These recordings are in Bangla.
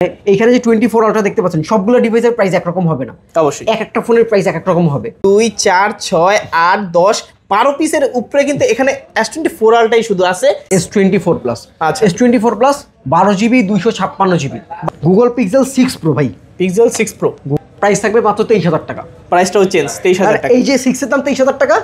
এইখানে যে 24 আলট্রা দেখতে পাচ্ছেন সবগুলো ডিভাইসের প্রাইস একরকম হবে না, অবশ্যই এক একটা ফোনের প্রাইস এক এক রকম হবে। 2 4 6 8 10 12 পিসের উপরে কিন্তু এখানে S24 আলট্রাই শুধু আছে। S24 প্লাস, আচ্ছা S24 plus 12GB 256GB Google pixel 6 pro ভাই, পিক্সেল 6 প্রো প্রাইস থাকবে মাত্র 23,000 টাকা। প্রাইসটাও চেঞ্জ 23,000 টাকা। এই যে 6 এর দাম 23,000 টাকা,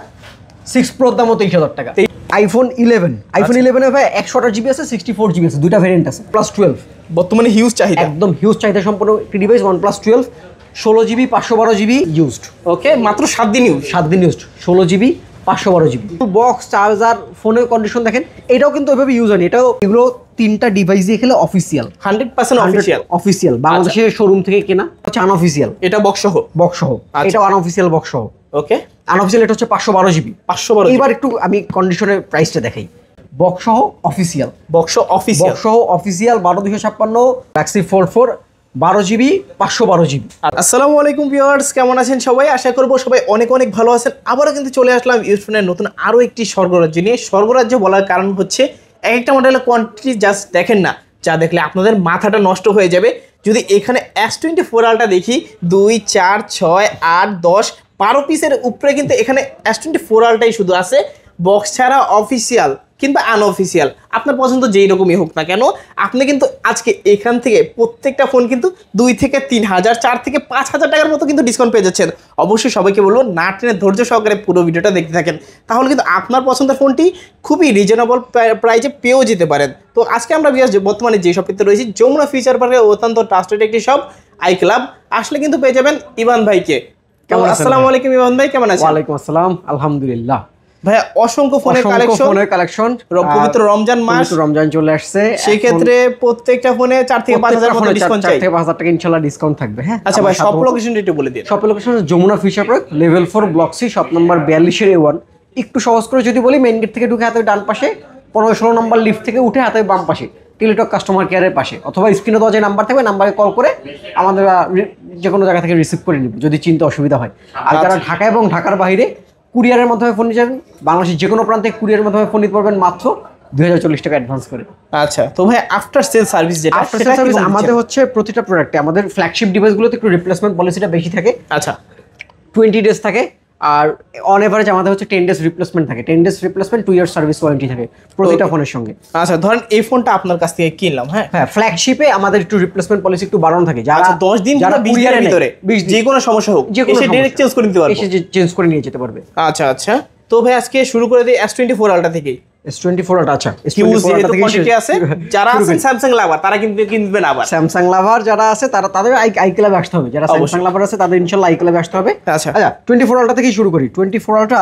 6 প্রোর দামও 23,000 টাকা। আইফোন 11, আইফোন 11 এ ভাই 128GB আছে, 64GB আছে, দুইটা ভেরিয়েন্ট আছে, প্লাস 12 বর্তমানে হিউজ চাহিদা, একদম হিউজ চাহিদা সম্পন্ন একটি device. OnePlus 12 16GB 512GB used, ওকে মাত্র 7 দিন ইউজ, 7 দিন used, 16GB 512GB box charger ফোনের কন্ডিশন দেখেন। এটাও কিন্তু ওইভাবে ইউজ হয়নি, এটাও এগুলো তিনটা ডিভাইস দিয়ে খেলে অফিসিয়াল 100% অফিসিয়াল, অফিসিয়াল বাংলাদেশের শোরুম থেকে কেনা, হচ্ছে আনঅফিসিয়াল। এটা বক্স সহ, বক্স সহ, এটা আনঅফিসিয়াল বক্স সহ। ওকে আনঅফিসিয়াল এটা হচ্ছে 512GB। 512 এবার একটু আমি কন্ডিশনের প্রাইসটা দেখাই। বক্স সহ অফিসিয়াল, বক্স অফিসিয়াল, বক্স সহ official 12256 Galaxy Fold 4 12GB 512GB। আসসালামু আলাইকুম ভিউয়ার্স, কেমন আছেন সবাই? আশা করব সবাই অনেক অনেক ভালো আছেন। আবারও কিন্তু চলে আসলাম ইউজফোনের নতুন আরও একটি স্বর্গরাজ্য নিয়ে। স্বর্গরাজ্য বলার কারণ হচ্ছে এক একটা মডেলের কোয়ান্টিটি জাস্ট দেখেন না, যা দেখলে আপনাদের মাথাটা নষ্ট হয়ে যাবে। যদি এখানে S24 আলট্রা দেখি 2 4 6 8 10 12 পিসের উপরে কিন্তু এখানে S24 আলট্রাই শুধু আছে, বক্স ছাড়া অফিসিয়াল কিংবা আনঅফিসিয়াল আপনার পছন্দ যেই রকমই হোক না কেন, আপনি কিন্তু আজকে এখান থেকে প্রত্যেকটা ফোন কিন্তু 2 থেকে 3,000 4 থেকে 5,000 টাকার মতো কিন্তু ডিসকাউন্ট পেয়ে যাচ্ছেন। অবশ্যই সবাইকে বলবো না টেনে ধৈর্য সহকারে পুরো ভিডিওটা দেখতে থাকেন, তাহলে কিন্তু আপনার পছন্দের ফোনটি খুবই রিজনেবল প্রাইসে পেয়েও যেতে পারেন। তো আজকে আমরা বর্তমানে যে শপটিতে রয়েছি যমুনা ফিচার পার্কে অত্যন্ত ট্রাস্টেড একটি শপ আই ক্লাব। আসলে কিন্তু পেয়ে যাবেন ইভান ভাইকে। আসসালামু আলাইকুম ইভান ভাই, কেমন আছেন? ওয়ালাইকুম আসসালাম, আলহামদুলিল্লাহ ভাইয়া। অসংখ্য ফোনের কালেকশন, পবিত্র রমজান মাস, রমজান চলে আসছে, সেই ক্ষেত্রে প্রত্যেকটা ফোনে 4 থেকে 5,000 মতো ডিসকাউন্ট চাই, 4 থেকে 5,000 টাকা ইনশাআল্লাহ ডিসকাউন্ট থাকবে। হ্যাঁ আচ্ছা ভাই, সব লোকেশনটা একটু বলে দিন। সব location Jamuna feature park level 4 block C shop number 42 এর A1। একটু সহজ করে যদি বলি, মেইন গেট থেকে ঢুকে হাতে ডান পাশে 15-16 নম্বর লিফট থেকে উঠে হাতে বাম পাশে টেলিটক কাস্টমার কেয়ারের পাশে, অথবা স্ক্রিনে দেওয়া যে নাম্বার থাকবে নাম্বারে কল করে আমাদের যে কোনো জায়গা থেকে রিসিভ করে নিব যদি চিন্তা অসুবিধা হয়। আর যারা ঢাকা এবং ঢাকার বাইরে কুরিয়ারের মাধ্যমে ফোন নিতে যাবেন, বাংলাদেশের যে কোনো প্রান্তে কুরিয়ারের মাধ্যমে ফোন নিতে পারবেন মাত্র 2040 টাকা অ্যাডভান্স করে। আচ্ছা, তো ভাই আফটার সেল সার্ভিস যেটা, আফটার সেল সার্ভিস আমাদের হচ্ছে প্রতিটা প্রোডাক্টে, আমাদের ফ্ল্যাগশিপ ডিভাইসগুলোতে একটু রিপ্লেসমেন্ট পলিসিটা বেশি থাকে। আচ্ছা 20 ডেজ থাকে, আর অন এভারেজ আমাদের হচ্ছে 10 ডেজ রিপ্লেসমেন্ট থাকে। 10 days replacement, 2 year service warranty থাকে প্রতিটা ফোনের সঙ্গে। আচ্ছা ধরেন এই ফোনটা আপনার কাছ থেকে কিনলাম, হ্যাঁ ফ্ল্যাগশিপে আমাদের একটু রিপ্লেসমেন্ট পলিসি একটু বাড়ানো থাকে। যারা 10 দিন যারা 20 দিনের ভিতরে যে কোনো সমস্যা হোক এসে ডাইরেক্ট চেঞ্জ করে নিতে পারবে, এসে চেঞ্জ করে নিয়ে যেতে পারবে। আচ্ছা তো ভাই আজকে শুরু করে দিই S24 আলট্রা থেকেই। S24 আলট্রা, আচ্ছা S24 আলট্রা থেকে আছে, যারা আছেন স্যামসাং লাভার তারা কিন্তু কিনবেন। আবার স্যামসাং লাভার যারা আছে তাদের আই ক্লাবে আসতে হবে, যারা স্যামসাং লাভার আছে তাদের ইনশাআল্লাহ আই ক্লাবে আসতে হবে। আচ্ছা 24 আলট্রা থেকেই শুরু করি। 24 ultra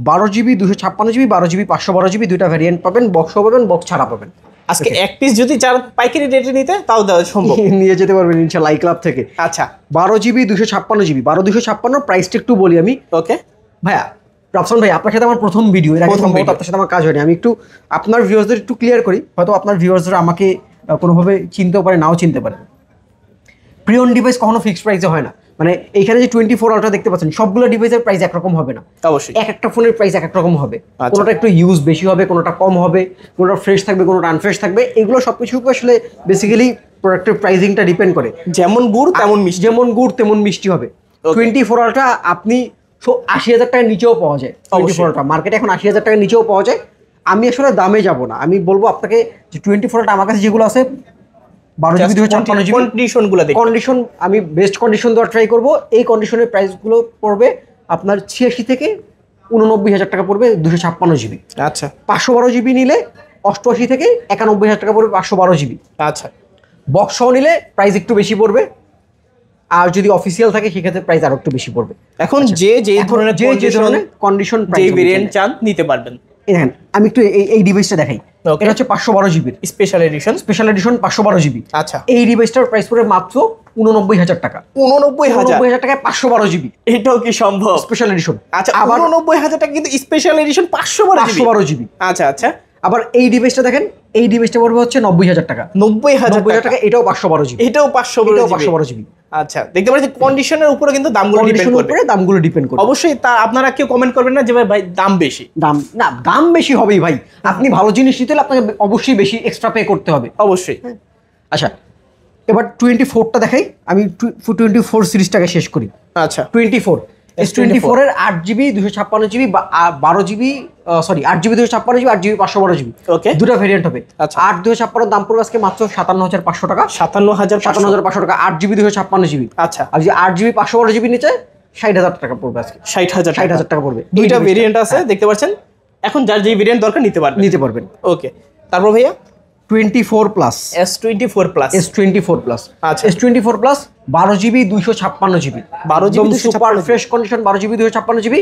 12GB 256GB 12GB 512GB দুইটা ভেরিয়েন্ট পাবেন, বক্সও পাবেন, বক্স ছাড়া পাবেন। আজকে এক পিস যদি চার পাইকারি রেটে নিতে তাও দেওয়া সম্ভব, নিয়ে যেতে পারবেন ইনশাআল্লাহ আই ক্লাব থেকে। আচ্ছা 12GB 256GB 1256 প্রাইসটা একটু বলি আমি। ওকে ভাইয়া রাফসান ভাই, আপনার সাথে আমার প্রথম ভিডিও, এর আগে আপনার সাথে আমার কাজ হয়নি। আমি একটু আপনার ভিউয়ার্সদের একটু ক্লিয়ার করি, হয়তো আপনার ভিউয়ার্সরা আমাকে কোনোভাবে চিনতেও পারে, নাও চিনতে পারে। প্রিয়ন ডিভাইস কখনো ফিক্সড প্রাইসে হয় না। মানে এইখানে যে 24 আলট্রা দেখতে পাচ্ছেন সবগুলো ডিভাইসের প্রাইস একরকম হবে না, অবশ্যই এক একটা ফোনের প্রাইস এক এক রকম হবে। কোনোটা একটু ইউজ বেশি হবে, কোনোটা কম হবে, কোনোটা ফ্রেশ থাকবে, কোনোটা আনফ্রেশ থাকবে। এগুলো সবকিছু আসলে বেসিক্যালি প্রোডাক্টের প্রাইসিংটা ডিপেন্ড করে। যেমন গুড় তেমন মিষ্টি, যেমন গুড় তেমন মিষ্টি হবে। 24 আলট্রা আপনি 80,000 টাকার নিচেও পাওয়া যায়। 24 আলট্রা মার্কেটে এখন 80,000 টাকার নিচেও পাওয়া যায়। আমি আসলে দামে যাব না, আমি বলবো আপনাকে যে 24 আলট্রা আমার কাছে যেগুলো আছে 12GB 256GB কন্ডিশন, আমি বেস্ট কন্ডিশন দেওয়ার ট্রাই করবো। এই কন্ডিশনের প্রাইসগুলো পড়বে আপনার 86 থেকে 89,000 টাকা পড়বে 256GB। আচ্ছা 512GB নিলে 88 থেকে 91,000 টাকা পড়বে 512GB। আচ্ছা বক্স সহ নিলে প্রাইস একটু বেশি পড়বে, আর যদি অফিসিয়াল থাকে সেক্ষেত্রে প্রাইস আরো একটু বেশি পড়বে। এখন যে ধরনের কন্ডিশন যে ভেরিয়েন্ট চান নিতে পারবেন। দেখেন আমি একটু এই ডিভাইসটা দেখাই। এটা হচ্ছে 512GB স্পেশাল এডিশন 512GB। আচ্ছা এই ডিভাইসটার প্রাইস পড়বে মাত্র 89,000 টাকা। 89,000 টাকায় 512GB, এটাও কি সম্ভব? Special edition. আচ্ছা আবার 89,000 টাকা কিন্তু স্পেশাল এডিশন 512GB। আচ্ছা আবার এই ডিভাইসটা দেখেন, এই ডিভাইসটা পড়বে হচ্ছে 90,000 টাকা। 90,000 টাকা, এটাও 512GB, এটাও 512GB। আচ্ছা দেখতে পাচ্ছি কন্ডিশনের উপরে কিন্তু দামগুলো ডিপেন্ড করবে। অবশ্যই তা আপনারা কেউ কমেন্ট করবেন না যে ভাই দাম বেশি। দাম বেশি হবেই ভাই, আপনি ভালো জিনিস নিতে হলে আপনাকে অবশ্যই বেশি এক্সট্রা পে করতে হবে, অবশ্যই। আচ্ছা এবার 24টা দেখাই, আমি 24 সিরিজটাকে শেষ করি। আচ্ছা 24 S24 এর 8GB 256GB 12GB, sorry 8GB 256GB 8GB 512GB, ওকে দুটো ভেরিয়েন্ট হবে। আচ্ছা। 8 256 দাম পড়বে আজকে মাত্র 57,500 টাকা। 57,500 টাকা 8GB 256GB। আচ্ছা আর যে 8GB 512GB নিচে 60,000 টাকা পড়বে আজকে। 60,000 টাকা পড়বে। দুইটা ভেরিয়েন্ট আছে দেখতে পাচ্ছেন, এখন যার যে ভেরিয়েন্ট দরকার নিতে পারবেন। ওকে তারপর ভাইয়া 24 plus S24 plus S24 plus আচ্ছা S24 plus 12GB 256GB 12GB super fresh condition 12GB 256GB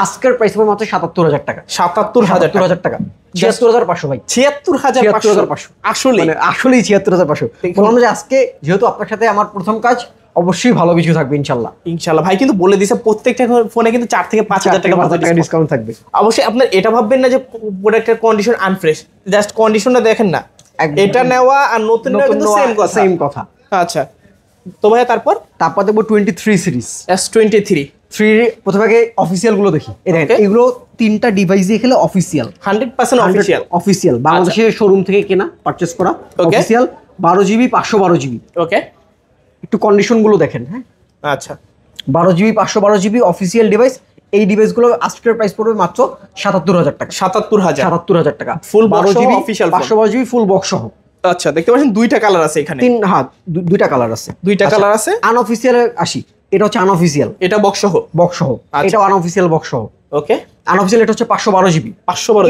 আজকের প্রাইস হবে মাত্র 77,000 টাকা। 77,000 টাকা 76,500 ভাই। 76,500 আসলে মানে আসলেই 76,500। বললাম যে আজকে যেহেতু আপনার সাথে আমার প্রথম কাজ, অবশ্যই ভালো কিছু থাকবে ইনশাল্লাহ। ভাই কিন্তু বলে দিছে প্রত্যেকটা ফোনে কিন্তু 4 থেকে 5,000 টাকা ডিসকাউন্ট থাকবে। অবশ্যই আপনার এটা ভাববেন না যে প্রোডাক্টের কন্ডিশন আনফ্রেশ, জাস্ট কন্ডিশনটা দেখেন না, এটা নেওয়া আর নতুন নেওয়া কিন্তু সেম কথা। আচ্ছা তো ভাইয়া তারপর দেখবো 23 সিরিজ S23 প্রথমে অফিসিয়াল গুলো দেখি। এগুলো তিনটা ডিভাইস দিয়ে খেলে অফিসিয়াল, 100% অফিসিয়াল বাংলাদেশের শোরুম থেকে কেনা, পারচেজ করা অফিসিয়াল। 12GB 512GB। ওকে একটু কন্ডিশন গুলো দেখেন। হ্যাঁ আচ্ছা 12GB 512GB অফিসিয়াল ডিভাইস। এই ডিভাইসগুলো আজকের প্রাইস পড়বে মাত্র 77,000 টাকা। 77,000 টাকা ফুল 12GB official 512GB full box সহ। আচ্ছা দেখতে পাচ্ছেন দুইটা কালার আছে এখানে। দুইটা কালার আছে। আনঅফিসিয়াল আসি, এটা হচ্ছে আনঅফিসিয়াল, এটা বক্স সহ। এটা আনঅফিসিয়াল বক্স সহ। ওকে আনঅফিসিয়াল এটা হচ্ছে 512GB।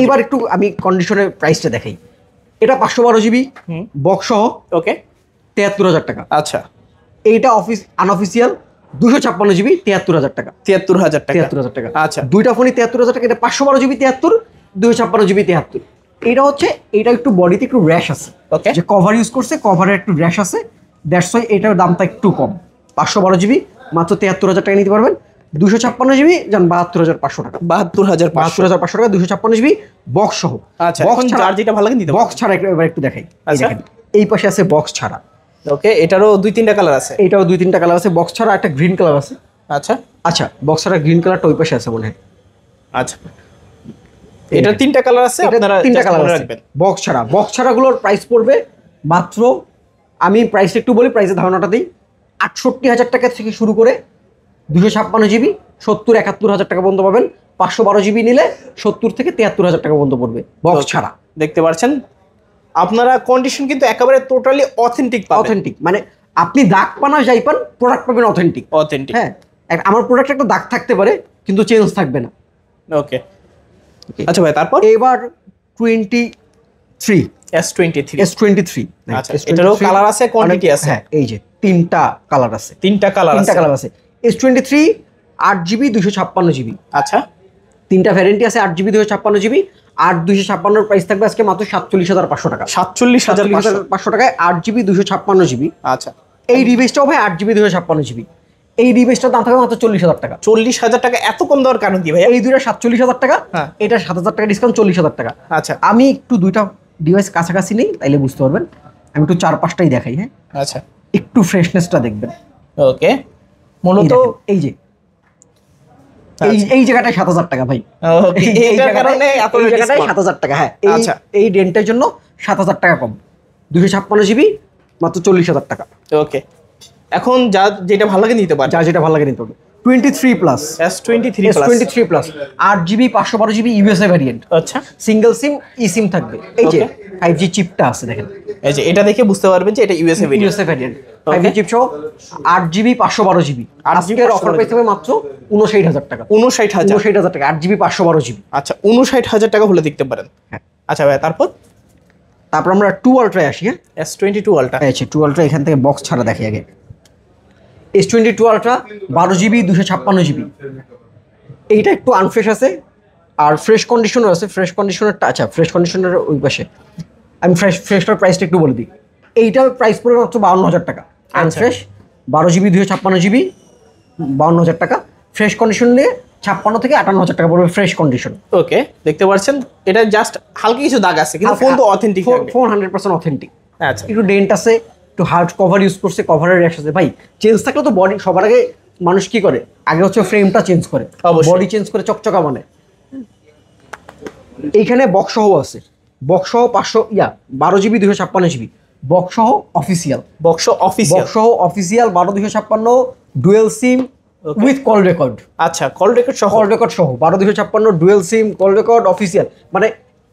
এবার একটু আমি কন্ডিশনের প্রাইসটা দেখাই। এটা 512GB বক্স সহ। ওকে 73,000 টাকা। আচ্ছা এইটা আনঅফিসিয়াল 256GB 73,000 টাকা। 73,000 টাকা। আচ্ছা দুইটা ফোনই 73,000 টাকা। এটা 512GB 73, 256GB 73। এটা একটু বডিতে একটু র্যাশ আছে। ওকে যে কভার ইউজ করছে, কভারের একটু র্যাশ আছে, দ্যাটস ওয়াই এটার দামটা একটু কম। 512GB মাত্র 73,000 টাকা নিতে পারবেন। 256GB যান 72,500 টাকা। 72,500 টাকা 256GB বক্স সহ। আচ্ছা এখন যার যেটা ভালো লাগে নিতে পারবেন। বক্স ছাড়া এবার একটু দেখাই। দেখেন এই পাশে আছে বক্স ছাড়া। ওকে এটারও 2-3টা কালার আছে। এটাও 2-3টা কালার আছে। বক্স ছাড়া একটা গ্রিন কালার আছে। আচ্ছা বক্স ছাড়া গ্রিন কালারটা ওই পাশে আছে মনে হয়। আচ্ছা এটা 3টা কালার আছে, আপনারা 3টা কালার রাখবেন। বক্স ছাড়া গুলোর প্রাইস পড়বে মাত্র, আমি প্রাইস একটু বলি, প্রাইসের ধারণাটা দিই। 68,000 টাকা থেকে শুরু করে 256GB 70-71,000 টাকা পর্যন্ত পাবেন। 512GB নিলে 70 থেকে 73,000 টাকা পর্যন্ত পড়বে বক্স ছাড়া। দেখতে পাচ্ছেন আপনারা কন্ডিশন কিন্তু একেবারে টোটালি অথেন্টিক মানে আপনি দাগ পানা যাই পান, প্রোডাক্ট পাবেন অথেন্টিক। হ্যাঁ আমার প্রোডাক্ট একটা দাগ থাকতে পারে কিন্তু চেঞ্জ থাকবে না। ওকে আচ্ছা ভাই তারপর এবার 23 S23। আচ্ছা এটারও কালার আছে, কোয়ান্টিটি আছে। হ্যাঁ এই যে তিনটা কালার আছে। S23 8GB 256GB। আচ্ছা তিনটা ভ্যারিয়েন্টই আছে। 8GB 256GB। 8/256 প্রাইস থাকবে আজকে মাত্র 47,500 টাকা। 47,500 টাকায় 8GB 256GB। আচ্ছা এই ডিভাইসটাও ভাই 8GB 256GB। এই ডিভাইসটার দাম থাকবে মাত্র 40,000 টাকা। 40,000 টাকা এত কম দেওয়ার কারণ কি ভাই? এই দুইটা 47,000 টাকা, এটা 7,000 টাকা ডিসকাউন্ট, 40,000 টাকা। আচ্ছা আমি একটু দুইটা ডিভাইস কাছাকাছি নেই, তাইলে বুঝতে পারবেন। আমি একটু 4-5টাই দেখাই। হ্যাঁ আচ্ছা একটু ফ্রেশনেসটা দেখবেন। ওকে মূলত এই যে এই জায়গাটায় 7,000 টাকা ভাই। এই কারণে এত জায়গাটায় 7,000 টাকা। হ্যাঁ আচ্ছা এই ডেন্টের জন্য 7,000 টাকা কম। 256GB মাত্র 40,000 টাকা। ওকে এখন যেটা ভালো লাগে নিতে পারবে। যেটা ভালো লাগে নিতে পারবে। 23 plus S23 plus 8GB 512GB USA variant. আচ্ছা সিঙ্গেল সিম সিম থাকবে। এই যে 5G চিপটা আছে দেখেন। এই যে এটা দেখে বুঝতে পারবেন যে এটা ইউএসএ ভ্যারিয়েন্ট। 5G চিপ সহ 8GB 512GB। আজকের অফার প্রাইস হবে মাত্র 59,000 টাকা। 59,000 টাকা 8GB 512GB। আচ্ছা 59,000 টাকা হলে দেখতে পারেন। হ্যাঁ আচ্ছা ভাই তারপর আমরা 2 আলট্রায় আসি। হ্যাঁ S22 আলট্রা। আচ্ছা 2 আলট্রা এখান থেকে বক্স ছাড়া দেখি আগে। S22 ultra 12GB 256GB। এইটা একটু আনফ্রেশ আছে আর ফ্রেশ কন্ডিশনার আছে। ফ্রেশ কন্ডিশনারটা আচ্ছা ফ্রেশ কন্ডিশনার ওই পাশে। আমি ফ্রেশটার প্রাইসটা একটু বলে দিই। এইটার প্রাইস পড়বে মাত্র 52,000 টাকা। আনফ্রেশ 12GB 256GB 52,000 টাকা। ফ্রেশ কন্ডিশন নিয়ে 56 থেকে 58,000 টাকা পড়বে ফ্রেশ কন্ডিশন। ওকে দেখতে পাচ্ছেন এটা জাস্ট হালকা কিছু দাগ আছে কিন্তু ফোন তো অথেন্টিক থাকবে। Phone 100% authentic. আচ্ছা একটু ডেন্ট আছে, একটু হার্ড কভার ইউজ করছে, কভারের র্যাশ আছে। ভাই চেঞ্জ থাকলে তো বডি সবার আগে মানুষ কি করে, আগে হচ্ছে ফ্রেমটা চেঞ্জ করে, বডি চেঞ্জ করে চকচকা মানে। এইখানে বক্স সহ আছে। বক্স সহ 12GB 256GB বক্স সহ অফিসিয়াল, বক্স অফিসিয়াল, বক্স সহ official 12256 dual SIM with call record. আচ্ছা, কল রেকর্ড সহ, কল রেকর্ড সহ 12256 ডুয়েল সিম কল রেকর্ড অফিসিয়াল, মানে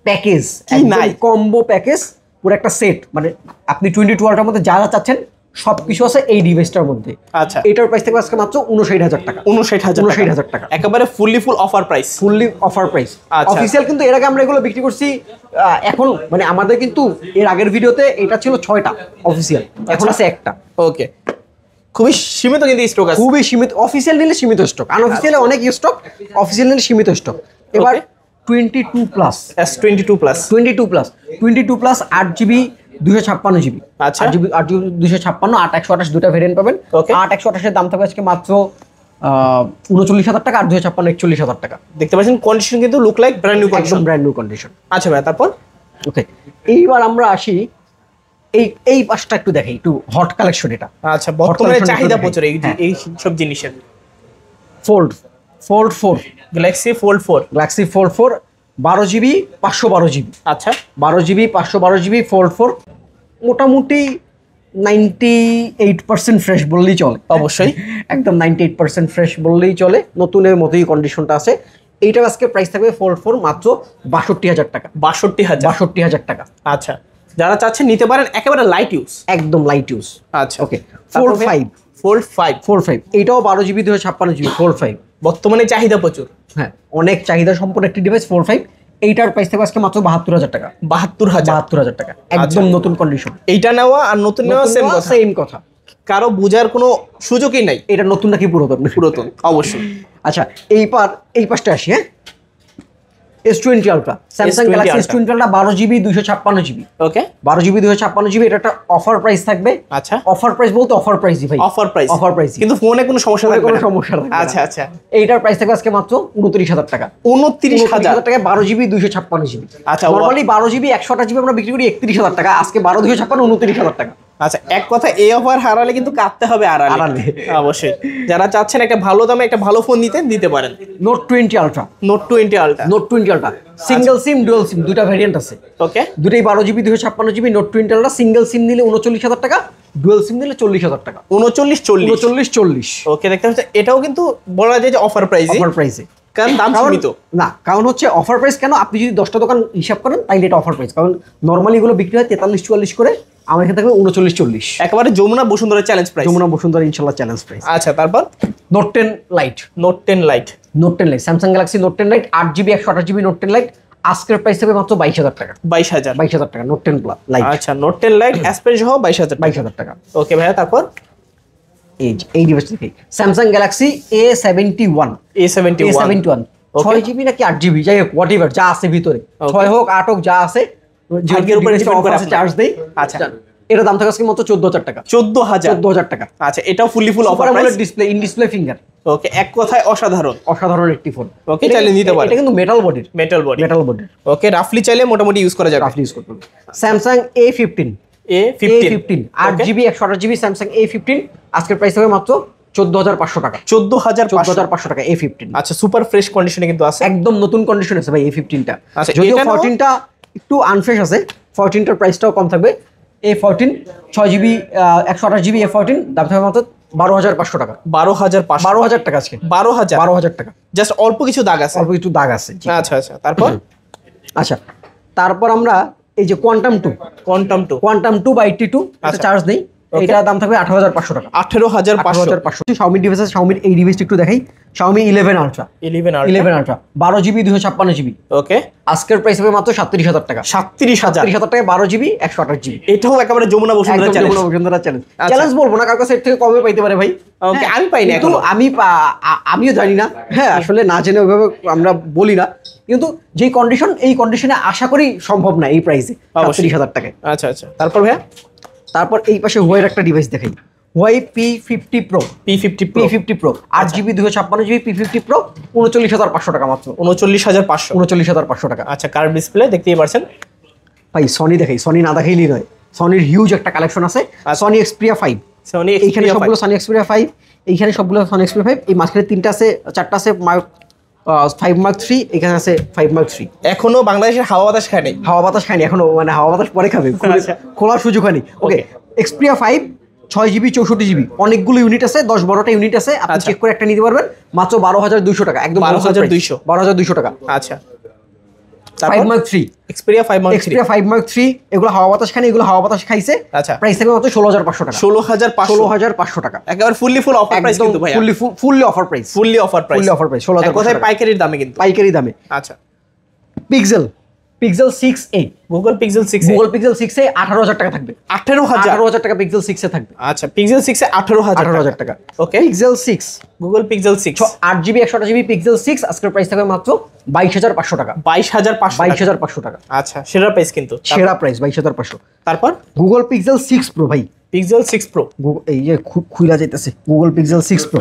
প্যাকেজ নাই কম্বো প্যাকেজ, পুরো একটা সেট। মানে আপনি 22 ওয়াটের মধ্যে যা যা চাচ্ছেন সবকিছু আছে এই ডিভাইসটার মধ্যে। আচ্ছা, এটার প্রাইস থাকবে আজকে মাত্র 59,000 টাকা। 59,000 টাকা, একেবারে ফুল offer price, fully offer price আচ্ছা। অফিসিয়াল। কিন্তু এর আগে আমরা এগুলো বিক্রি করছি, এখন মানে আমাদের কিন্তু এর আগের ভিডিওতে এটা ছিল 6টা অফিসিয়াল, এখন আছে একটা। ওকে, খুবই সীমিত কিন্তু স্টক আছে, খুবই সীমিত। অফিসিয়াল নিলে সীমিত স্টক, আনঅফিসিয়ালে অনেক স্টক, অফিসিয়াল নিলে সীমিত স্টক। এবার 22 plus, S22 plus, 22 plus 8GB 256GB। আচ্ছা, 8GB 256, 8 128 দুটা ভেরিয়েন্ট পাবেন। ওকে, 8 128 এর দাম থাকবে আজকে মাত্র 39,000 টাকা, আর 256 41,000 টাকা। দেখতে পাচ্ছেন কন্ডিশন কিন্তু look like brand new condition, একদম ব্র্যান্ড নিউ কন্ডিশন। আচ্ছা ভাই, তারপর ওকে, এইবার আমরা আসি এই পাশটা একটু দেখি, একটু হট কালেকশন এটা। আচ্ছা, বর্তমানে collection চাহিদা একটু প্রচুর হ্যাঁ। এই সব জিনিসের। Fold 4 Galaxy fold 4, Galaxy fold 4 12GB 512GB। আচ্ছা, 12GB 512GB ফোল্ড 4 মোটামুটি 98% ফ্রেশ বললেই চলে। অবশ্যই একদম 98% ফ্রেশ বললেই চলে, নতুনের মতোই কন্ডিশনটা আছে। এইটার আজকে প্রাইস থাকবে ফোল্ড 4 মাত্র 62,000 টাকা। 62,000 টাকা। আচ্ছা, যারা চাচ্ছেন নিতে পারেন, একেবারে লাইট ইউজ, একদম লাইট ইউজ। আচ্ছা, ওকে, ফোল্ড 5 এটাও 12GB 256GB ফোল্ড 5। বর্তমানে চাহিদা প্রচুর, হ্যাঁ, অনেক চাহিদা সম্পন্ন একটি ডিভাইস ফোল্ড 5। এইটার প্রাইস থাকবে আজকে মাত্র 72,000 টাকা। 72,000 টাকা, একদম নতুন কন্ডিশন। এইটা নেওয়া আর নতুন নেওয়া সেম কথা, কারো বোঝার কোনো সুযোগই নাই, এটা নতুন নাকি পুরাতন। অবশ্যই। আচ্ছা, এই পাশটা আসি। হ্যাঁ, S20 ultra, Samsung S20 Galaxy Ultra। S20 ultra 12GB 256GB। ওকে, 12GB 256GB, এটা একটা অফার প্রাইস থাকবে। আচ্ছা, অফার প্রাইস বলতে অফার প্রাইসই ভাই, অফার প্রাইস, কিন্তু কিন্তু ফোনে কোনো সমস্যা থাকবে কোনো না, সমস্যা থাকবে না। আচ্ছা আচ্ছা, এইটার প্রাইস থাকবে আজকে মাত্র 29,000 টাকা। 29,000 টাকা 12GB 256GB। আচ্ছা, নরমালি 12GB 128GB আমরা বিক্রি করি 31,000 টাকা, আজকে 12 256 29,000 টাকা। আচ্ছা, এক কথা, এই অফার হারালে কিন্তু কাটতে হবে আড়ালে। অবশ্যই, যারা চাচ্ছেন একটা ভালো দামে একটা ভালো ফোন দিতে পারেন। Note 20 ultra, note 20 ultra single sim dual sim দুটা ভেরিয়েন্ট আছে। ওকে, দুটোই 12GB 256GB note 20 ultra. Single সিম নিলে 39,000 টাকা, ডুয়াল সিম নিলে 40,000 টাকা। 39-40। ওকে, দেখতে পাচ্ছেন এটাও কিন্তু বলা যায় যে অফার প্রাইসে, কারণ দাম সীমিত না। কারণ হচ্ছে অফার প্রাইস কেন, আপনি যদি 10টা দোকান হিসাব করেন তাইলে এটা অফার প্রাইস। কারণ নরমালি এগুলো বিক্রি হয় 43-44 করে, আমার এখানে থাকবে 39-40। একেবারে যমুনা বসুন্ধরা চ্যালেঞ্জ প্রাইস, যমুনা বসুন্ধরা ইনশাআল্লাহ চ্যালেঞ্জ প্রাইস। আচ্ছা, তারপর note 10 light, note 10 light Samsung Galaxy note 10 light 8GB 128GB note 10 light আজকের প্রাইস হবে মাত্র 22,000 টাকা। 22,000 টাকা নোট 10 লাইট। আচ্ছা, নোট 10 লাইট অ্যাসপেক্ট সহ 22,000 টাকা। ওকে ভাইয়া, তারপর এই ডিভাইসটা দেখি, স্যামসাং গ্যালাক্সি A71 6GB নাকি 8GB, যাই হোক হোয়াট এভার যা আছে ভিতরে, 6 হোক 8 হোক যা আছে, ভাগ্যের উপরে চার্জ দেই। আচ্ছা, এটার দাম থাকে আজকে মাত্র 14,000 টাকা। 14,000 টাকা। আচ্ছা, এটাও full offer price, display, in display finger. Okay, এক কথায় অসাধারণ একটি ফোন। ওকে, চাইলে নিতে পারেন। এটা কিন্তু মেটাল বডির। ওকে, রাফলি চাইলে মোটামুটি ইউজ করা যাবে। রাফলি ইউজ করতে হবে। Samsung A15 8GB 128GB Samsung A15 আজকের প্রাইস হবে মাত্র 14,500 টাকা। 14,500 টাকা A15। আচ্ছা, সুপার ফ্রেশ কন্ডিশনে কিন্তু আছে, একদম নতুন কন্ডিশন আছে ভাই A15টা। আচ্ছা, যদিও 14টা একটু আনফ্রেশ আছে, 14টার প্রাইসটাও কম থাকবে। A14 6GB 128GB A14 দাম থাকবে মাত্র 12,500 টাকা। 12,000 টাকা আজকে। 12,000 টাকা। জাস্ট অল্প কিছু দাগ আছে, আচ্ছা। তারপর তারপর আমরা এই যে কোয়ান্টাম 2 বা 82 চার্জ নেই, এটা দাম থাকবে 18,500 টাকা। 18,500। Xiaomi ডিভাইস, Xiaomi এই ডিভাইসটা একটু দেখাই, Xiaomi 11 Ultra 12GB 256GB। ওকে, আজকের প্রাইস হবে মাত্র 37,000 টাকা। 37,000 টাকা 12GB 128GB। এটাও একেবারে যমুনা বসুন্ধরা চ্যালেঞ্জ বলবো না, কার কাছে এর থেকে কমে পাইতে পারে ভাই। ওকে, আমি পাইনি, কিন্তু আমিও জানি না, হ্যাঁ, আসলে না জেনে ওইভাবে আমরা বলি না, কিন্তু যেই কন্ডিশন, এই কন্ডিশনে আশা করি সম্ভব না এই প্রাইসে 37,000 টাকায়। আচ্ছা, তারপর ভাইয়া, তারপর এই পাশে হুয়াইয়ের একটা ডিভাইস দেখাই, Huawei P50 Pro 8GB 256GB P50 Pro 39,500 টাকা মাত্র। 39,500 টাকা। আচ্ছা, কার্ভ ডিসপ্লে দেখতেই পারছেন ভাই। সনি দেখাই, সনি না দেখাইলেই নয়, সনির হিউজ একটা কালেকশন আছে। সনি Xperia 5, এইখানে সবগুলো সনি Xperia 5, এইখানে সবগুলো সনি Xperia 5, এই মাঝখানে 3টা আছে 4টা আছে 5 Mark 3, এখানে আছে 5 Mark 3। এখনো বাংলাদেশের হাওয়া বাতাস খায় নাই। হাওয়া বাতাস খায়নি এখনো, মানে হাওয়া বাতাস পরে খাবে, আচ্ছা। খোলার সুযোগ হয়নি। ওকে, Xperia 5 6GB 64GB, অনেকগুলো ইউনিট আছে, 10-12টা ইউনিট আছে, আপনি আচ্ছা। চেক করে একটা নিতে পারবেন মাত্র 12,200 টাকা, একদম 12,200 12,200 টাকা। আচ্ছা, 5 Mark 3, Xperia 5 Mark 3, Xperia 5 Mark 3, এগুলো হাওয়া বাতাস খায়নি, এগুলো হাওয়া বাতাস খাইছে। আচ্ছা। প্রাইস থাকবে মাত্র 16,500 টাকা। 16,500, 16,500 টাকা, একেবারে ফুল অফার প্রাইস কিন্তু ভাইয়া, fully offer price, fully offer price, fully offer price, 16,500 কোথায় টাকা পাইকারির দামে কিন্তু। পাইকারি দামে। আচ্ছা, Pixel 6a, Google Pixel 6 Google Pixel 6a 18,000 টাকা থাকবে, 18,000। 18,000 টাকা Pixel 6 এ থাকবে। আচ্ছা, Pixel 6 এ 18,000 টাকা। ওকে, Pixel 6 Google Pixel 6 8GB 128GB Pixel 6 আজকের প্রাইস থাকবে মাত্র 22,500 টাকা। 22,500, 22,500 টাকা আচ্ছা, সেরা প্রাইস কিন্তু। সেরা প্রাইস 22,500। তারপর Google Pixel 6 Pro ভাই, Pixel 6 Pro, এই যে খুইলা যাইতেছে Google Pixel 6 Pro,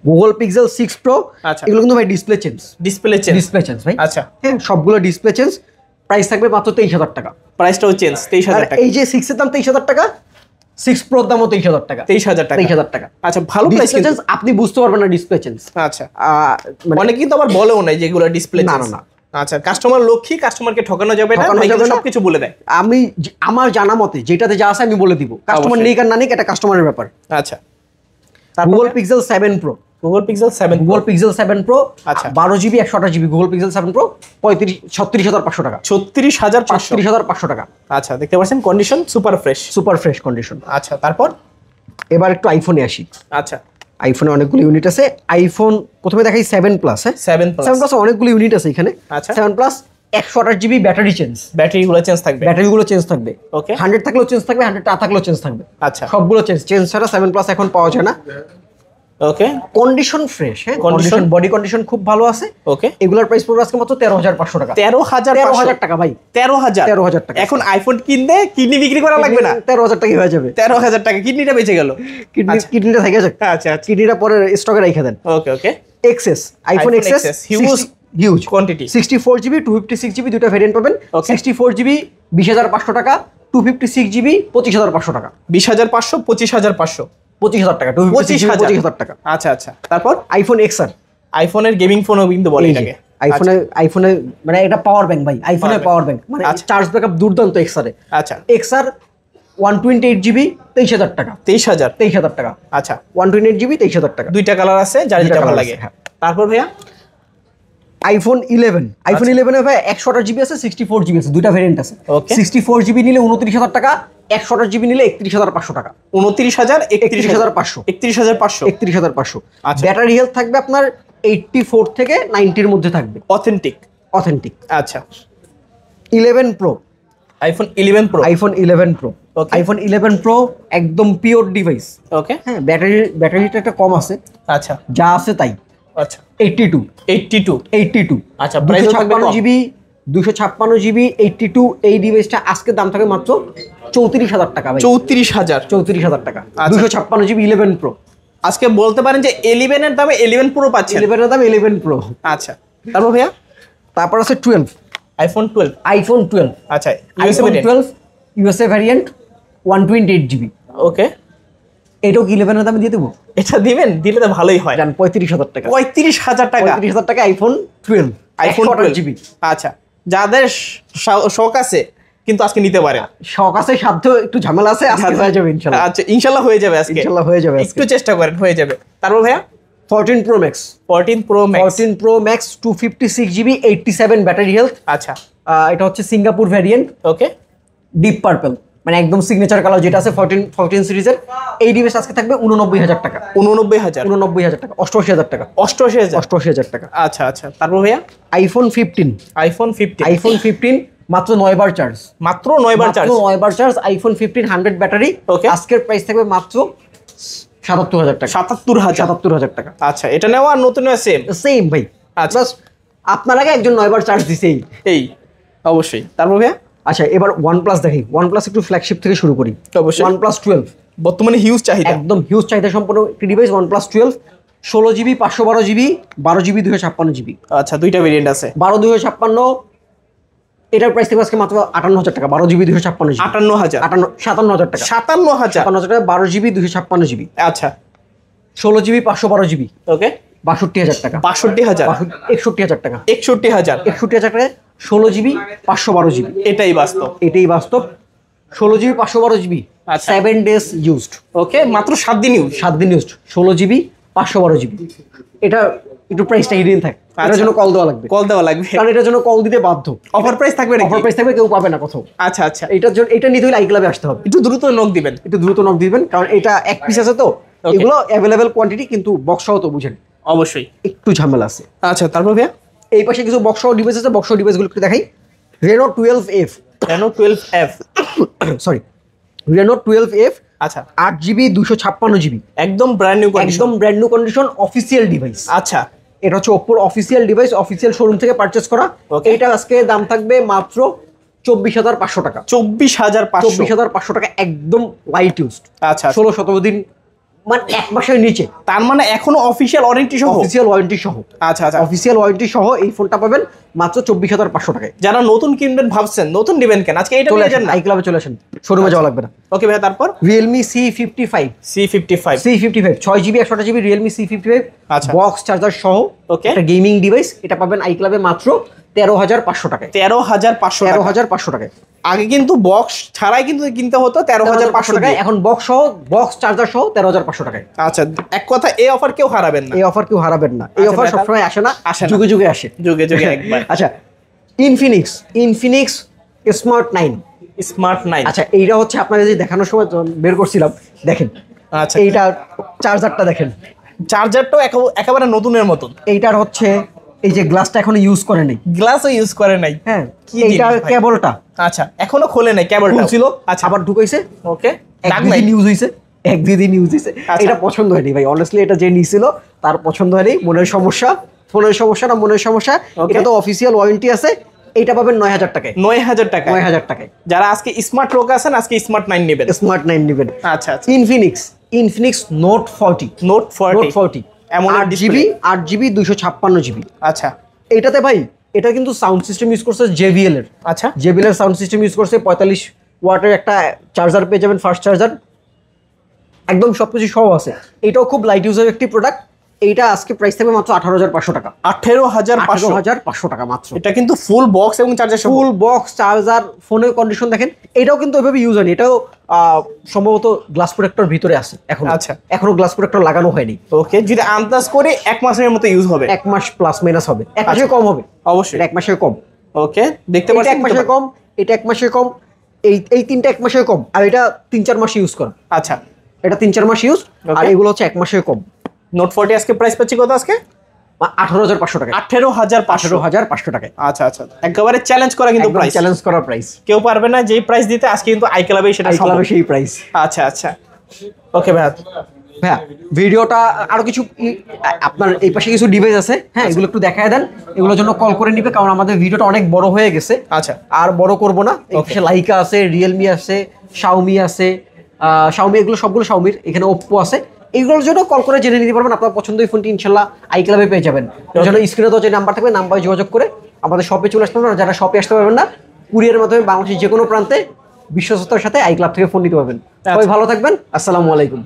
Google Pixel 6 Pro, আচ্ছা। এগুলো কিন্তু ভাই ডিসপ্লে চেঞ্জ ভাই। আচ্ছা, হ্যাঁ, সবগুলো ডিসপ্লে চেঞ্জ, প্রাইস থাকবে মাত্র 23,000 টাকা। প্রাইসটাও চেঞ্জ, 23,000 টাকা। এই যে 6 এর দাম 23,000 টাকা, 6 Pro এর দামও 23,000 টাকা। 23,000 টাকা, 23,000 টাকা। আচ্ছা, ভালো প্রাইস ডিসপ্লে কিন্তু। চেঞ্জ আপনি বুঝতে পারবেন না ডিসপ্লে চেঞ্জ। আচ্ছা, মানে অনেক কিন্তু আবার বলেও নাই যেগুলো ডিসপ্লে না, চেঞ্জ। না। আচ্ছা, কাস্টমার লক্ষ্মী, কাস্টমারকে ঠকানো যাবে না, ঠকানো ভাই যাবে কিন্তু না। সবকিছু বলে দেয়। আমি আমার জানা মতে যেটাতে যা আছে আমি বলে দিব, কাস্টমার অবশ্যই। নেই আর না নেই এটা কাস্টমারের ব্যাপার। আচ্ছা, তারপর Google Pixel 7 Pro, Google Pixel 7 Google Pixel 7 Pro, আচ্ছা। 12GB 128GB Google Pixel 7 Pro 36,500 টাকা। 36,500, 36,500 টাকা, আচ্ছা, দেখতে পাচ্ছেন condition super fresh. Super fresh condition. আচ্ছা, তারপর এবার একটু আইফোনে আসি। আচ্ছা, আইফোনে অনেকগুলো ইউনিট আছে। আইফোন প্রথমে দেখাই 7 Plus। হ্যাঁ, 7 Plus, 7 Plus অনেকগুলো ইউনিট আছে এখানে। আচ্ছা। 7 Plus 128GB ব্যাটারি চেঞ্জ, ব্যাটারিগুলো চেঞ্জ থাকবে। ব্যাটারিগুলো চেঞ্জ থাকবে। ওকে। 100 থাকলেও চেঞ্জ থাকবে, 100 না থাকলেও চেঞ্জ থাকবে। আচ্ছা, সবগুলো চেঞ্জ ছাড়া 7 Plus এখন পাওয়া যায় না। ওকে, কন্ডিশন ফ্রেশ, হ্যাঁ, Condition- কন্ডিশন বডি কন্ডিশন খুব ভালো আছে। ওকে, এগুলোর প্রাইস পড়বে আজকে মাত্র 13,500 টাকা। 13,500 টাকা ভাই, 13,000 টাকা। এখন আইফোন কিনলে কিডনি বিক্রি করা লাগবে না। 13,000 টাকা হয়ে যাবে। 13,000 টাকা, কিডনিটা বেঁচে গেল। আচ্ছা। কিডনিটা থেকে যাক, আচ্ছা, আচ্ছা, কিডনিটা পরে স্টকে রেখে দেন। Okay, okay, XS, iPhone iPhone XS XS, huge quantity. 64GB 256GB দুটো ভেরিয়েন্ট পাবেন। Okay. 64GB 20,500 টাকা, 256GB 25,500 টাকা। 20,500, 25,500, 25,000 টাকা, 256GB 25,000 টাকা। আচ্ছা, আচ্ছা, তারপর আইফোন এক্সআর, আইফোনের গেমিং ফোনও কিন্তু বলে এটাকে। আইফোনে মানে এটা পাওয়ার ব্যাংক ভাই, আইফোনের Power পাওয়ার ব্যাংক, মানে আচ্ছা। চার্জ ব্যাকআপ দুর্দান্ত এক্সআরে। আচ্ছা, এক্সআর 128GB 23,000 টাকা, 23,000, 23,000 টাকা। আচ্ছা, 128GB 23,000 টাকা। দুইটা কালার আছে, যার দুইটা যেটা ভালো colour লাগে। আছে, হ্যাঁ। তারপর ভাইয়া আইফোন 11, আইফোন 11 এ ভাই 128GB আছে, 64GB আছে, দুইটা ভেরিয়েন্ট আছে। Okay. 64GB নিলে 29,000 টাকা, 128GB নিলে 31,500 টাকা। 29,000, 31,500, 31,500, 31,500। আচ্ছা। ব্যাটারি হেলথ থাকবে আপনার 84 থেকে 90 এর মধ্যে থাকবে, অথেন্টিক। অথেন্টিক। আচ্ছা, 11 Pro, iPhone 11 Pro, iPhone 11 Pro, Okay. IPhone 11 Pro একদম পিওর ডিভাইস। ওকে, হ্যাঁ, ব্যাটারিটা একটা কম আছে, আচ্ছা, যা আছে তাই। আচ্ছা, 82, 82, আচ্ছা, price ও থাকবে কম। 256GB 256GB 82, এই ডিভাইসটা আজকের দাম থাকবে মাত্র 34,000 টাকা ভাই। 34,000। 34,000 টাকা, আচ্ছা। 256GB 11 Pro। আজকে বলতে পারেন যে 11 এর দামে 11 Pro পাচ্ছেন। 11 এর দাম 11 Pro। আচ্ছা, তারপর ভাইয়া তারপর আছে 12, আইফোন 12, আইফোন 12, আচ্ছা, আইফোন 12 ইউএসএ ভ্যারিয়েন্ট 128GB। ওকে, এটাও কি 11 এর দামে দিয়ে দেবো? এটা দিবেন, দিলে তো ভালোই হয়। জান 35,000 টাকা, 35,000 টাকা, 35,000 টাকা আইফোন 12, আইফোন 128GB। আচ্ছা, যাদের শখ আছে কিন্তু আজকে নিতে পারে। শখ আছে, সাধ্য একটু ঝামেলা আছে, আজকে হয়ে যাবে ইনশাআল্লাহ। আচ্ছা, ইনশাআল্লাহ হয়ে যাবে আজকে, ইনশাআল্লাহ হয়ে যাবে আজকে। একটু চেষ্টা করেন, হয়ে যাবে। তারপর ভাইয়া 14 Pro Max, 14 Pro Max, 14 Pro Max 256GB 87 battery health. আচ্ছা, এটা হচ্ছে সিঙ্গাপুর ভ্যারিয়েন্ট, ওকে, ডিপ পার্পল, মানে একদম সিগনেচার কালার যেটা আছে 14 সিরিজের। এই ডিভাইস আজকে থাকবে 89,000 টাকা, 89,000, 89,000 টাকা, 88,000 টাকা, 88,000। 88,000 টাকা। আচ্ছা, আচ্ছা, তারপর ভাইয়া আইফোন 15, আইফোন 15, আইফোন 15 মাত্র 9 বার চার্জ, মাত্র 9 বার চার্জ। 9 বার চার্জ, আইফোন 15 100 ব্যাটারি। Okay. আজকের প্রাইস থাকবে মাত্র 77,000 টাকা, 77,000। 77,000 টাকা। আচ্ছা, এটা নেওয়া আর নতুন সেম। সেম ভাই। আচ্ছা। Plus, আপনার আগে একজন 9 বার চার্জ দিছেই। এই অবশ্যই। তারপর ভাইয়া আচ্ছা, এবার OnePlus দেখি। OnePlus একটু ফ্ল্যাগশিপ থেকে শুরু করি। অবশ্যই। OnePlus 12 বর্তমানে হিউজ চাহিদা। একদম হিউজ চাহিদা সম্পন্ন একটি device. OnePlus 12 16GB 512GB 12GB 256GB। আচ্ছা, দুইটা ভেরিয়েন্ট আছে। 12 256, এটার প্রাইস থেকে আজকে মাত্র 58,000 টাকা। 12GB 256GB 58,000, 57,000 টাকা, 57,000। 57,000 টাকা 12GB 256GB। আচ্ছা, 16GB 512GB। ওকে, 62,000 টাকা। 62,000, 61,000 টাকা। 61,000, 61,000 টাকায় 16GB 512GB। এটাই বাস্তব। এটাই বাস্তব। 16GB 512GB, আচ্ছা। 7 days used। ওকে, মাত্র 7 দিন ইউজ। 7 দিন ইউজড, 16GB 512GB। এটা একটু প্রাইসটা হিডেন থাকে, এটার আচ্ছা। জন্য কল দেওয়া লাগবে, কল দেওয়া লাগবে। কারণ এটার জন্য কল দিতে বাধ্য। অফার প্রাইস থাকবে নাকি? অফার প্রাইস থাকবে, কেউ পাবে না কোথাও। আচ্ছা আচ্ছা, এটার জন্য এটা নিতে হলে iClub-এ আসতে হবে। একটু দ্রুত নক দিবেন। একটু দ্রুত নক দিবেন, কারণ এটা এক পিস আছে তো, Okay. এগুলো অ্যাভেলেবেল কোয়ান্টিটি, কিন্তু বক্স সহ তো বুঝেন অবশ্যই। একটু ঝামেলা আছে। আচ্ছা, তারপর ভাইয়া এই পাশে কিছু বক্স সহ ডিভাইস আছে, বক্স সহ ডিভাইসগুলো একটু দেখাই। Reno 12F, Reno 12F, sorry, Reno 12F, আচ্ছা 8GB 256GB, একদম ব্র্যান্ড নিউ কন্ডিশন। একদম brand new condition, official device. আচ্ছা, এটা হচ্ছে ওপ্পোর অফিসিয়াল ডিভাইস, অফিসিয়াল শোরুম থেকে পারচেজ করা। Okay. এটা আজকে দাম থাকবে মাত্র 24,500 টাকা। 24,500। 24,500 টাকা, একদম লাইট ইউজড। আচ্ছা, 16-17 দিন, মানে এক মাসের নিচে। তার মানে এখনো অফিশিয়াল ওয়ারেন্টি সহ? অফিসিয়াল ওয়ারেন্টি সহ। আচ্ছা আচ্ছা, অফিসিয়াল ওয়ারেন্টি সহ এই ফোনটা পাবেন মাত্র 24,500 টাকায়। যারা নতুন কিনবেন ভাবছেন, নতুন নেবেন কেন, আজকে এটা চলে নিয়ে আসেন, যান না। iClub-এ চলে আসেন, শোরুমে যাওয়া লাগবে না। ওকে ভাইয়া, তারপর Realme C55, C55, 6GB 128GB Realme C55, আচ্ছা। বক্স চার্জার সহ, Okay. একটা গেমিং ডিভাইস। এটা পাবেন iClub-এ মাত্র 13,500 টাকায়। 13,500 টাকা। 13,500 টাকায়। আগে কিন্তু বক্স ছাড়াই কিন্তু কিনতে হতো 13,500 টাকায়, টাকায়। এখন বক্স সহ, বক্স চার্জার সহ 13,500 টাকায়। আচ্ছা, এক কথা এই অফার কেউ হারাবেন না। এই অফার কেউ হারাবেন না। এই আচ্ছা, অফার ভাই, সবসময় আসে না, আসে না। যুগে যুগে আসে। যুগে যুগে একবার। আচ্ছা, ইনফিনিক্স স্মার্ট 9। স্মার্ট 9, আচ্ছা, এইটা হচ্ছে আপনাদের যে দেখানোর সময় যখন বের করছিলাম, দেখেন আচ্ছা, এইটা চার্জারটা দেখেন, চার্জারটাও একেবারে নতুনের মতন। এইটার হচ্ছে এই যে গ্লাসটা এখনো ইউজ করে নেই। গ্লাসও ইউজ করে নাই। হ্যাঁ, কি এইটার জিনিস ভাই? কেবলটা আচ্ছা, এখনো খোলে নাই কেবলটা। ছিল, আচ্ছা, আবার ঢুকাইছে, ওকে, দাগ নাই। একদিন ইউজ হইছে, একদিন ইউজ হইছে। আচ্ছা। এটা পছন্দ হয়নি ভাই, অনেস্টলি এটা যে নিছিল তার পছন্দ হয়নি। মনের সমস্যা, ফোনের সমস্যা না মনের সমস্যা। Okay. এটা তো অফিসিয়াল ওয়ারেন্টি আছে। এইটা পাবেন 9,000 টাকায়। 9,000 টাকা। 9,000 টাকায় যারা আজকে স্মার্ট লোক আছেন, আজকে স্মার্ট 9 নেবেন। স্মার্ট 9 নেবেন। আচ্ছা আচ্ছা, ইনফিনিক্স নোট 40, নোট 40, এমন 8GB 256GB। আচ্ছা এইটাতে ভাই, এটা কিন্তু সাউন্ড সিস্টেম ইউজ করছে JBL এর। আচ্ছা, JBL এর সাউন্ড সিস্টেম ইউজ করছে। 45 ওয়াটের একটা চার্জার পেয়ে যাবেন, ফাস্ট চার্জার, একদম সবকিছু সহ আছে। এটাও খুব লাইট ইউজের একটি প্রোডাক্ট। এইটা আজকে প্রাইস থাকবে মাত্র 18,500 টাকা। 18,500। 18,500 টাকা মাত্র। এটা কিন্তু ফুল বক্স এবং চার্জার সহ। ফুল বক্স চার্জার, ফোনের কন্ডিশন দেখেন। এটাও কিন্তু ওইভাবে ইউজ হয়নি, এটাও সম্ভবত গ্লাস প্রোটেক্টর ভিতরে আছে এখন। আচ্ছা। এখনো গ্লাস প্রোটেক্টর লাগানো হয়নি। ওকে, যদি আন্দাজ করে 1 মাসের মতো ইউজ হবে। 1 মাস প্লাস মাইনাস হবে, 1 মাসের কম হবে অবশ্যই। এটা 1 মাসের কম। ওকে, দেখতে এটা পাচ্ছেন 1 মাসের কম, এটা 1 মাসের কম, এই তিনটা 1 মাসের কম, আর এটা 3-4 মাস ইউজ করা। আচ্ছা, এটা 3-4 মাস ইউজ, আর এগুলো হচ্ছে 1 মাসের কম। নোট 40 আজকে প্রাইস পাচ্ছি কত আজকে? 18,500 টাকা। 18,500। 18,500 টাকায়। আচ্ছা আচ্ছা, একেবারে চ্যালেঞ্জ করা কিন্তু প্রাইস। চ্যালেঞ্জ করা প্রাইস, কেউ পারবে না যেই প্রাইস দিতে। আজকে কিন্তু iClub-এ সেটা সম্ভব। সেই প্রাইস। আচ্ছা আচ্ছা, ওকে ভাই। ভাইয়া, ভিডিওটা আরো কিছু আপনার এই পাশে কিছু ডিভাইস আছে, হ্যাঁ, এগুলো একটু দেখায় দেন। এগুলোর জন্য কল করে নিবে, কারণ আমাদের ভিডিওটা অনেক বড় হয়ে গেছে। আচ্ছা, আর বড় করব না। এই পাশে লাইকা আছে, রিয়েলমি আছে, শাওমি আছে, শাওমি, এগুলো সবগুলো শাওমির। এখানে ওপ্পো আছে। এইগুলোর জন্য কল করে জেনে নিতে পারবেন। আপনার পছন্দের ফোনটি ইনশাল্লাহ iClub-এ পেয়ে যাবেন। এর জন্য স্ক্রিনে তো যে নাম্বার থাকবে, নাম্বারে যোগাযোগ করে আমাদের শপে চলে আসতে পারবেন। যারা শপে আসতে পারবেন না, কুরিয়ারের মাধ্যমে বাংলাদেশের যে কোনো প্রান্তে বিশ্বস্ততার সাথে iClub থেকে ফোন নিতে পারবেন। সবাই ভালো থাকবেন। আসসালামু আলাইকুম।